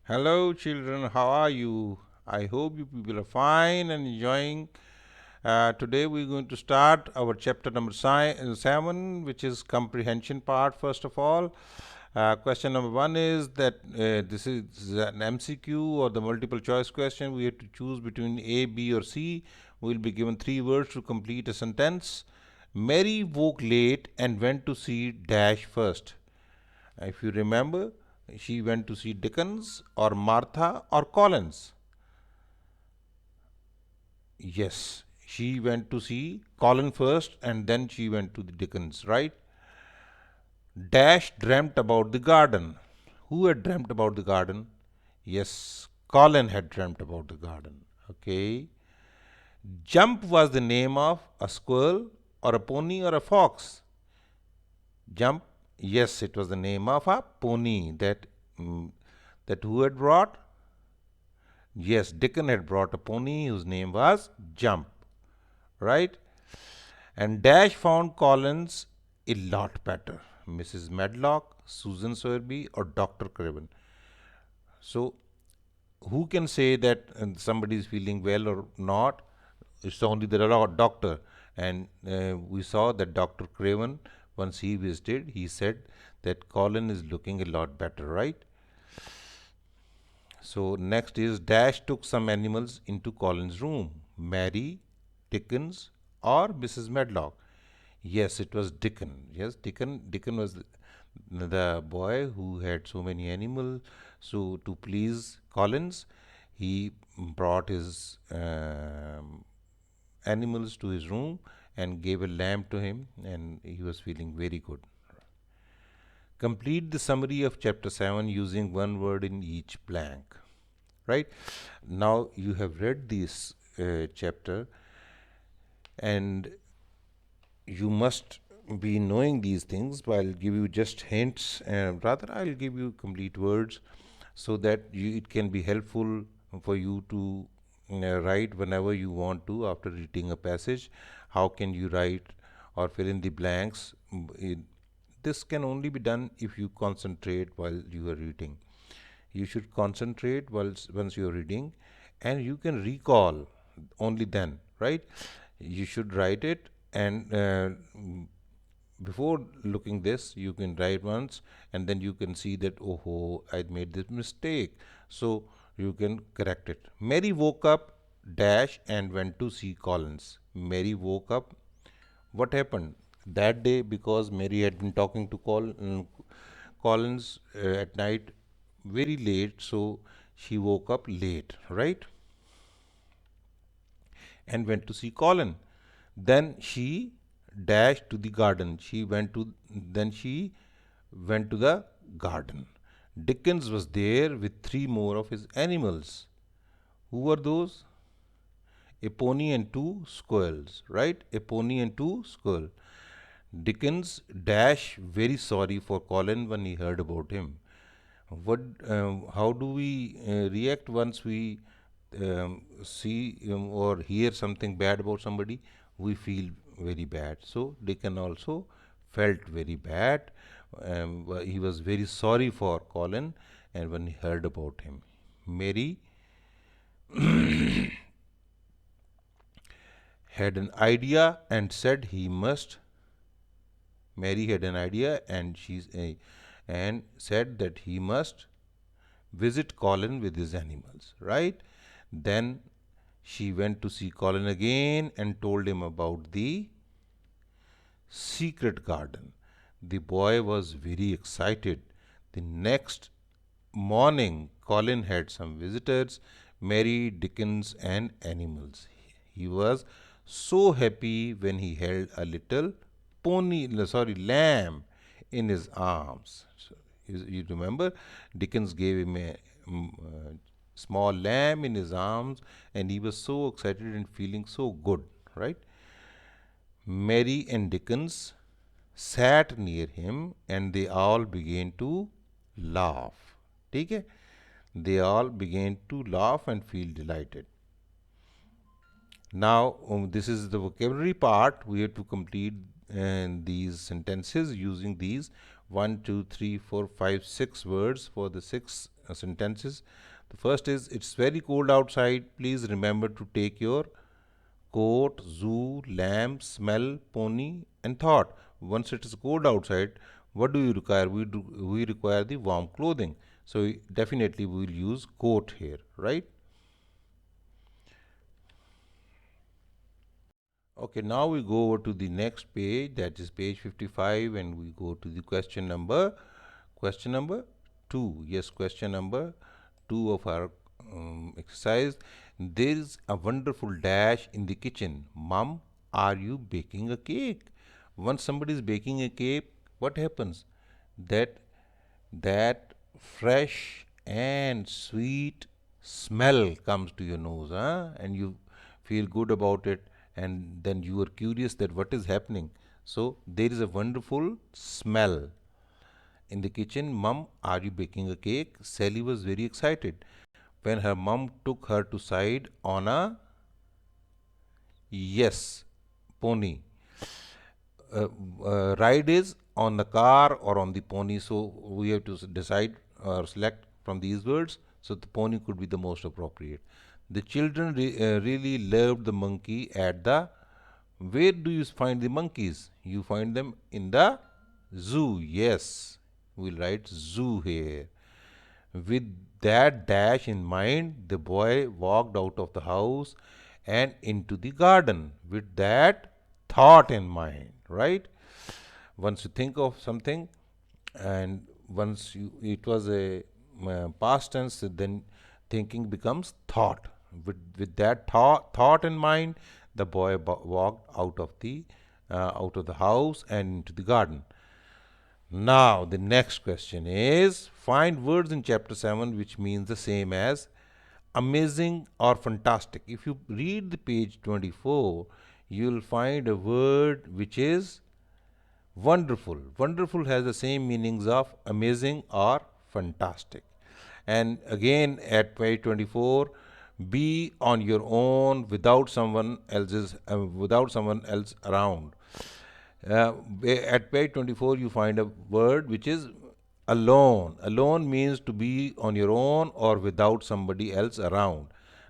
Hello, children. How are you? I hope you people are fine and enjoying. Today, we're going to start our chapter number 7, which is comprehension part. First of all, question number 1 is that this is an MCQ or the multiple choice question. We have to choose between A, B, or C. We'll be given 3 words to complete a sentence. Mary woke late and went to see Dash first. If you remember, she went to see Dickens or Martha or Collins. Yes, she went to see Collins first and then she went to the Dickens, right? Dash dreamt about the garden. Who had dreamt about the garden? Yes, Colin had dreamt about the garden. Okay. Jump was the name of a squirrel or a pony or a fox. Jump, yes, it was the name of a pony that who had brought. Yes, Dickon had brought a pony whose name was Jump, right? And Dash found Collins a lot better. Mrs. Medlock, Susan Sowerby, or Dr. Craven. So, who can say that somebody is feeling well or not? It's only the doctor. And we saw that Dr. Craven, once he visited, he said that Colin is looking a lot better, right? So next is Dash took some animals into Colin's room. Mary, Dickens, or Mrs. Medlock. Yes, it was Dickon. Yes, Dickon was the boy who had so many animals. So to please Collins, he brought his animals to his room and gave a lamb to him, and he was feeling very good. Complete the summary of chapter 7 using one word in each blank. Right? Now you have read this chapter and you must be knowing these things, but I'll give you just hints, rather I'll give you complete words so that it can be helpful for you to write whenever you want to after reading a passage. How can you write or fill in the blanks? This can only be done if you concentrate while you are reading. You should concentrate once you're reading, and you can recall only then, right? You should write it, and before looking this, you can write once, and then you can see that, oh, I made this mistake. So you can correct it. Mary woke up, dash, and went to see Collins. Mary woke up. What happened that day? Because Mary had been talking to Collins at night very late, so she woke up late, right? And went to see Colin. Then she dashed to the garden. She went to the garden. Dickens was there with 3 more of his animals. Who were those? A pony and 2 squirrels, right? A pony and 2 squirrels. Dickens dash very sorry for Colin when he heard about him. What? How do we react once we see or hear something bad about somebody? We feel very bad. So Dickon also felt very bad. He was very sorry for Colin, and when he heard about him, Mary had an idea and said he must. Mary had an idea and said that he must visit Colin with his animals, right? Then she went to see Colin again and told him about the secret garden. The boy was very excited. The next morning, Colin had some visitors, Mary, Dickens, and animals. He was so happy when he held a little lamb in his arms. So, you remember, Dickens gave him a small lamb in his arms, and he was so excited and feeling so good, right? Mary and Dickens sat near him and they all began to laugh. ठीक है? They all began to laugh and feel delighted. Now, this is the vocabulary part. We have to complete these sentences using these 1, 2, 3, 4, 5, 6 words for the 6 sentences. The first is, it's very cold outside. Please remember to take your coat, zoo, lamp, smell, pony, and thought. Once it is cold outside, what do you require? We require the warm clothing. So definitely we will use coat here, right? Okay, now we go over to the next page, that is page 55, and we go to the question number 2. Yes, question number 2 of our exercise. There is a wonderful dash in the kitchen. Mom, are you baking a cake? Once somebody is baking a cake, what happens? That that fresh and sweet smell comes to your nose, huh? And you feel good about it, and then you are curious that what is happening. So there is a wonderful smell in the kitchen. Mum, are you baking a cake? Sally was very excited when her mum took her to side on a, yes, pony. Ride is on the car or on the pony, so we have to decide or select from these words. So the pony could be the most appropriate. The children really loved the monkey at the, where do you find the monkeys? You find them in the zoo. Yes, we'll write zoo here. With that dash in mind, the boy walked out of the house and into the garden with that thought in mind, right? Once you think of something, and once it was a past tense, then thinking becomes thought. With that thought in mind, the boy walked out of the house and into the garden. Now, the next question is, find words in chapter 7 which means the same as amazing or fantastic. If you read the page 24, you'll find a word which is wonderful. Wonderful has the same meanings of amazing or fantastic. And again at page 24, be on your own without someone else around. At page 24, you find a word which is alone. Alone means to be on your own or without somebody else around.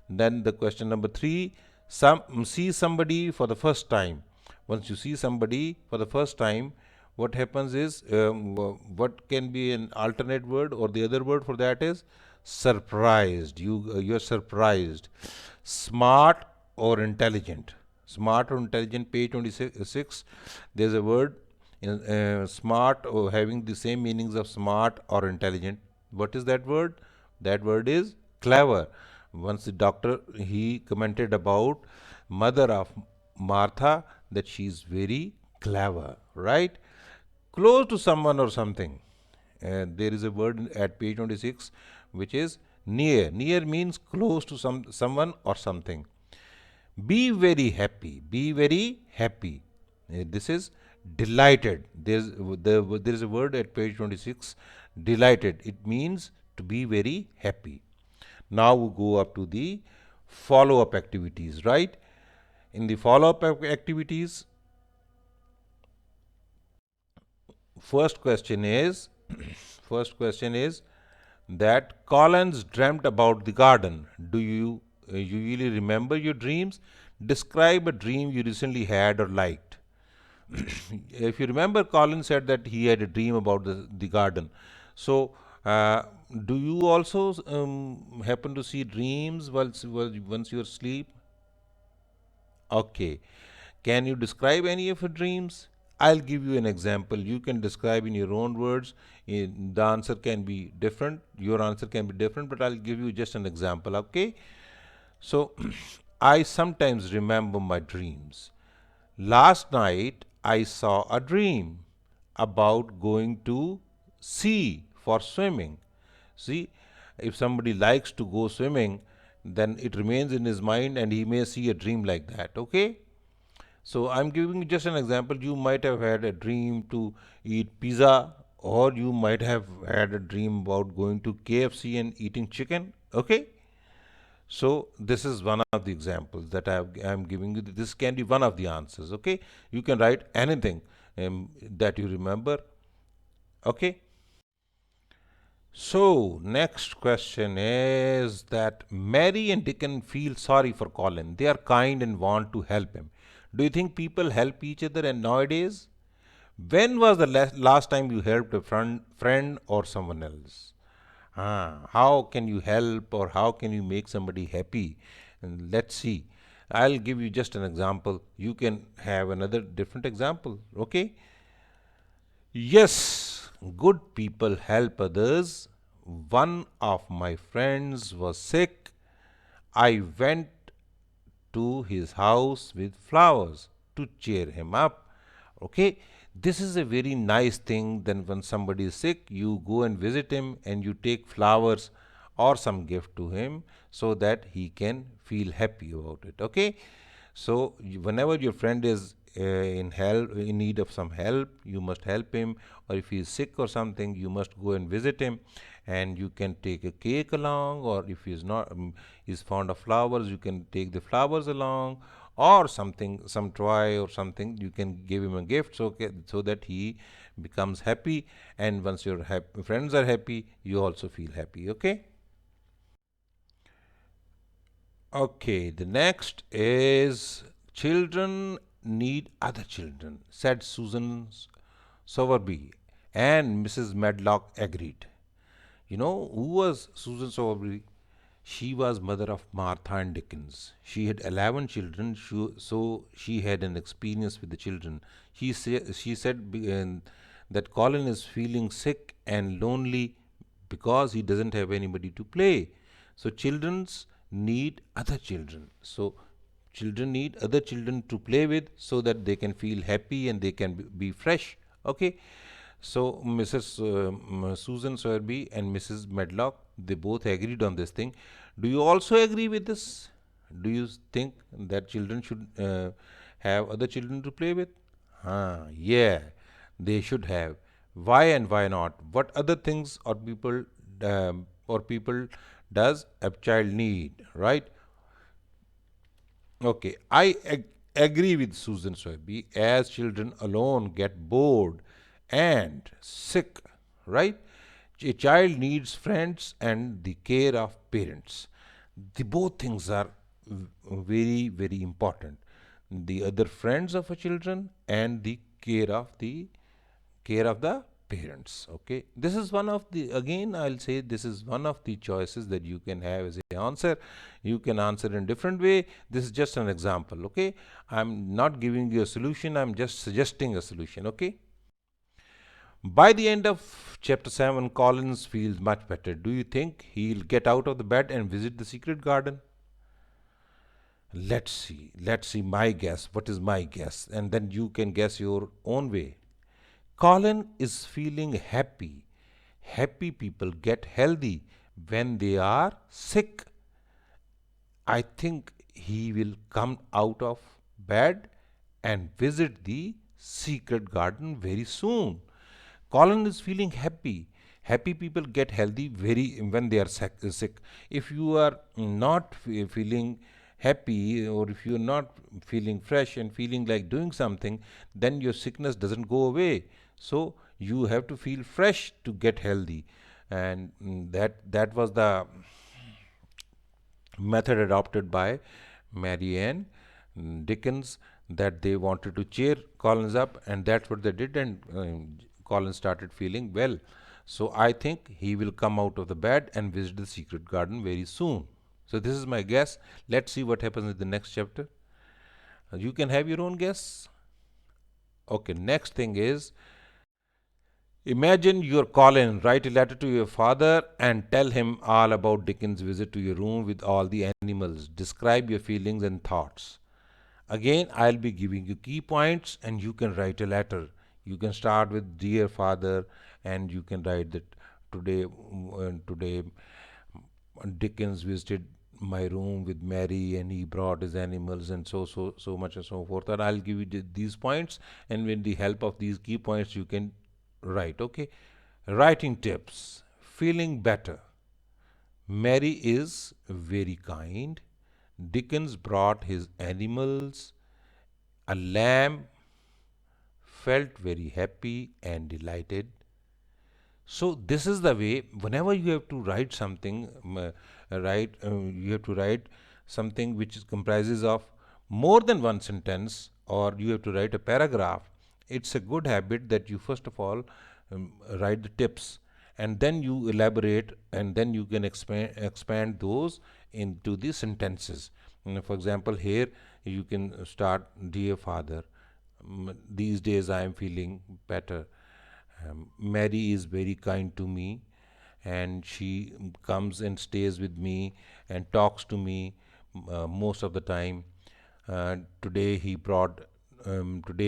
Then the question number 3, see somebody for the first time. Once you see somebody for the first time, what happens is, what can be an alternate word, or the other word for that is surprised. You're surprised. Smart or intelligent. Smart or intelligent, page 26, there's a word in smart, or having the same meanings of smart or intelligent. What is that word? That word is clever. Once the doctor, he commented about mother of Martha that she is very clever, right? Close to someone or something. There is a word at page 26 which is near. Near means close to someone or something. Be very happy. Be very happy. This is delighted. There is a word at page 26, delighted. It means to be very happy. Now we go up to the follow-up activities, right? In the follow-up activities, first question is first question is that Collins dreamt about the garden. Do you usually remember your dreams? Describe a dream you recently had or liked. If you remember, Collins said that he had a dream about the garden. So, do you also happen to see dreams once you're asleep? Okay. Can you describe any of your dreams? I'll give you an example. You can describe in your own words. The answer can be different. Your answer can be different, but I'll give you just an example. Okay. So, I sometimes remember my dreams. Last night, I saw a dream about going to sea for swimming. See, if somebody likes to go swimming, then it remains in his mind and he may see a dream like that. Okay? So I'm giving you just an example. You might have had a dream to eat pizza, or you might have had a dream about going to KFC and eating chicken. Okay? So this is one of the examples that I'm giving you. This can be one of the answers. Okay? You can write anything that you remember. Okay? So, next question is that Mary and Dickon feel sorry for Colin. They are kind and want to help him. Do you think people help each other and nowadays? When was the last time you helped a friend or someone else? How can you help or how can you make somebody happy? And let's see. I'll give you just an example. You can have another different example. Okay? Yes, good people help others. One of my friends was sick. I went to his house with flowers to cheer him up. Okay, this is a very nice thing. Then, when somebody is sick, you go and visit him and you take flowers or some gift to him so that he can feel happy about it. Okay, so whenever your friend is in need of some help, you must help him. Or if he is sick or something, you must go and visit him, and you can take a cake along. Or if he is not is fond of flowers, you can take the flowers along, or something, some toy or something. You can give him a gift so that he becomes happy. And once your friends are happy, you also feel happy. Okay. Okay, the next is children need other children, said Susan Sowerby, and Mrs. Medlock agreed. You know who was Susan Sowerby? She was mother of Martha and Dickens. She had 11 children, so she had an experience with the children. She said that Colin is feeling sick and lonely because he doesn't have anybody to play. So childrens need other children. So children need other children to play with so that they can feel happy and they can be fresh. Okay. So Mrs. Susan Sowerby and Mrs. Medlock, they both agreed on this thing. Do you also agree with this? Do you think that children should have other children to play with? Yeah, they should have. Why and why not? What other things or people does a child need, right? Okay, I agree with Susan Soybe. As children alone get bored and sick, right? A child needs friends and the care of parents. The both things are very, very important. The other friends of a children and the care of the parents. Okay, this is one of the, again I'll say, this is one of the choices that you can have as a answer. You can answer in different way. This is just an example. Okay, I'm not giving you a solution, I'm just suggesting a solution. Okay, by the end of chapter 7, Collins feels much better. Do you think he'll get out of the bed and visit the secret garden? Let's see my guess. What is my guess? And then you can guess your own way. Colin is feeling happy. Happy people get healthy when they are sick. I think he will come out of bed and visit the secret garden very soon. Colin is feeling happy. Happy people get healthy very when they are sick. If you are not feeling happy, or if you are not feeling fresh and feeling like doing something, then your sickness doesn't go away. So you have to feel fresh to get healthy, and that was the method adopted by Mary Ann Dickens, that they wanted to cheer Collins up, and that's what they did, and Collins started feeling well. So I think he will come out of the bed and visit the secret garden very soon. So this is my guess. Let's see what happens in the next chapter. You can have your own guess. Okay, next thing is, imagine you're Colin, write a letter to your father and tell him all about Dickens' visit to your room with all the animals. Describe your feelings and thoughts. Again, I'll be giving you key points and you can write a letter. You can start with Dear Father, and you can write that today Dickens visited my room with Mary and he brought his animals, and so much and so forth. And I'll give you these points, and with the help of these key points you can write. Okay. Writing tips. Feeling better. Mary is very kind. Dickens brought his animals. A lamb felt very happy and delighted. So this is the way. Whenever you have to write something, you have to write something which comprises of more than one sentence, or you have to write a paragraph. It's a good habit that you first of all write the tips, and then you elaborate, and then you can expand those into the sentences. For example, here you can start, "Dear Father, these days I am feeling better. Mary is very kind to me, and she comes and stays with me and talks to me most of the time. Today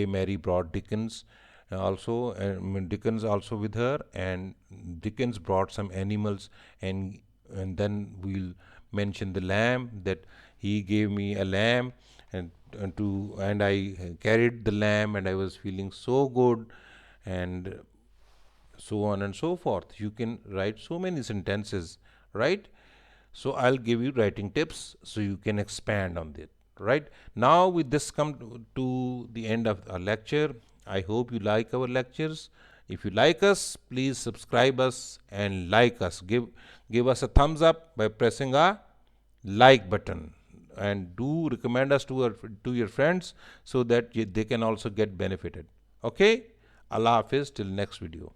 Mary brought Dickens Dickens also with her, and Dickens brought some animals, and then we'll mention the lamb, that he gave me a lamb, and I carried the lamb and I was feeling so good," and so on and so forth. You can write so many sentences, right? So I'll give you writing tips so you can expand on it, right? Now with this come to the end of our lecture. I hope you like our lectures. If you like us, please subscribe us and like us. Give us a thumbs up by pressing a like button, and do recommend us to your friends so that they can also get benefited. Okay? Allah Hafiz, till next video.